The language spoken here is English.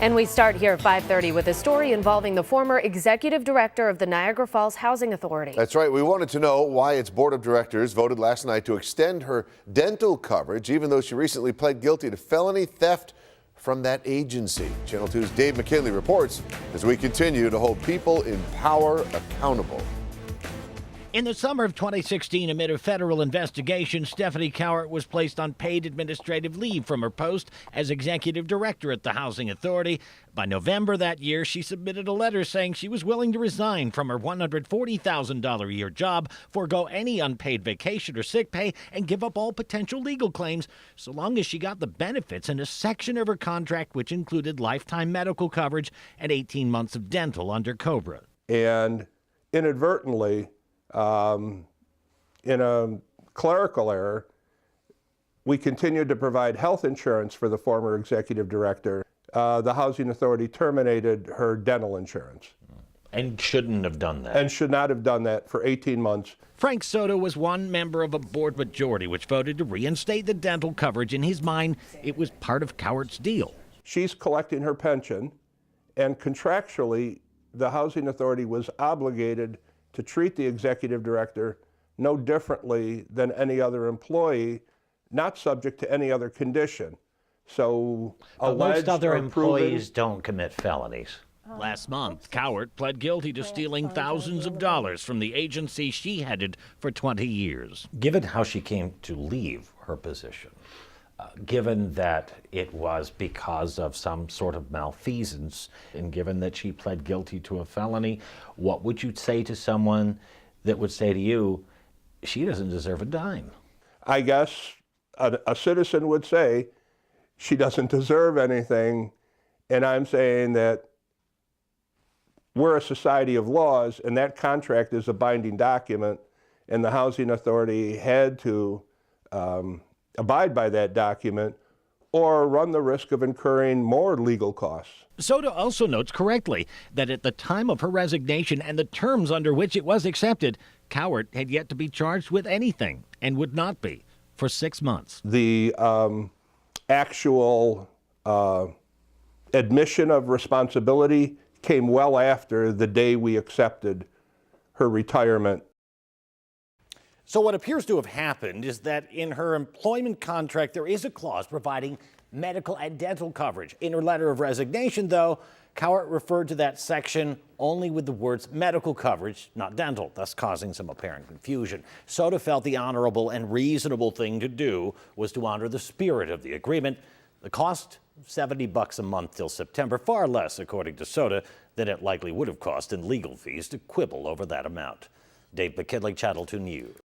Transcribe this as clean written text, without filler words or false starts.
And we start here at 5:30 with a story involving the former executive director of the Niagara Falls Housing Authority. That's right. We wanted to know why its board of directors voted last night to extend her dental coverage, even though she recently pled guilty to felony theft from that agency. Channel 2's Dave McKinley reports as we continue to hold people in power accountable. In the summer of 2016, amid a federal investigation, Stephanie Cowart was placed on paid administrative leave from her post as executive director at the Housing Authority. By November that year, she submitted a letter saying she was willing to resign from her $140,000 a year job, forego any unpaid vacation or sick pay, and give up all potential legal claims, so long as she got the benefits in a section of her contract which included lifetime medical coverage and 18 months of dental under COBRA. And inadvertently, in a clerical error, we continued to provide health insurance for the former executive director. The Housing Authority terminated her dental insurance. And shouldn't have done that. And should not have done that for 18 months. Frank Soto was one member of a board majority which voted to reinstate the dental coverage. In his mind, it was part of Cowart's deal. She's collecting her pension, and contractually, the Housing Authority was obligated to treat the executive director no differently than any other employee, not subject to any other condition. So most other employees don't commit felonies. Last month, Cowart pled guilty to stealing thousands of dollars from the agency she headed for 20 years. Given how she came to leave her position, given that it was because of some sort of malfeasance, and given that she pled guilty to a felony, what would you say to someone that would say to you, she doesn't deserve a dime? I guess a citizen would say, she doesn't deserve anything, and I'm saying that we're a society of laws, and that contract is a binding document, and the Housing Authority had to abide by that document or run the risk of incurring more legal costs. Soto also notes correctly that at the time of her resignation and the terms under which it was accepted, Cowart had yet to be charged with anything and would not be for 6 months. The actual admission of responsibility came well after the day we accepted her retirement. So what appears to have happened is that in her employment contract, there is a clause providing medical and dental coverage. In her letter of resignation, though, Cowart referred to that section only with the words medical coverage, not dental, thus causing some apparent confusion. Soto felt the honorable and reasonable thing to do was to honor the spirit of the agreement. The cost, $70 a month till September, far less, according to Soto, than it likely would have cost in legal fees to quibble over that amount. Dave McKinley, Channel 2 News.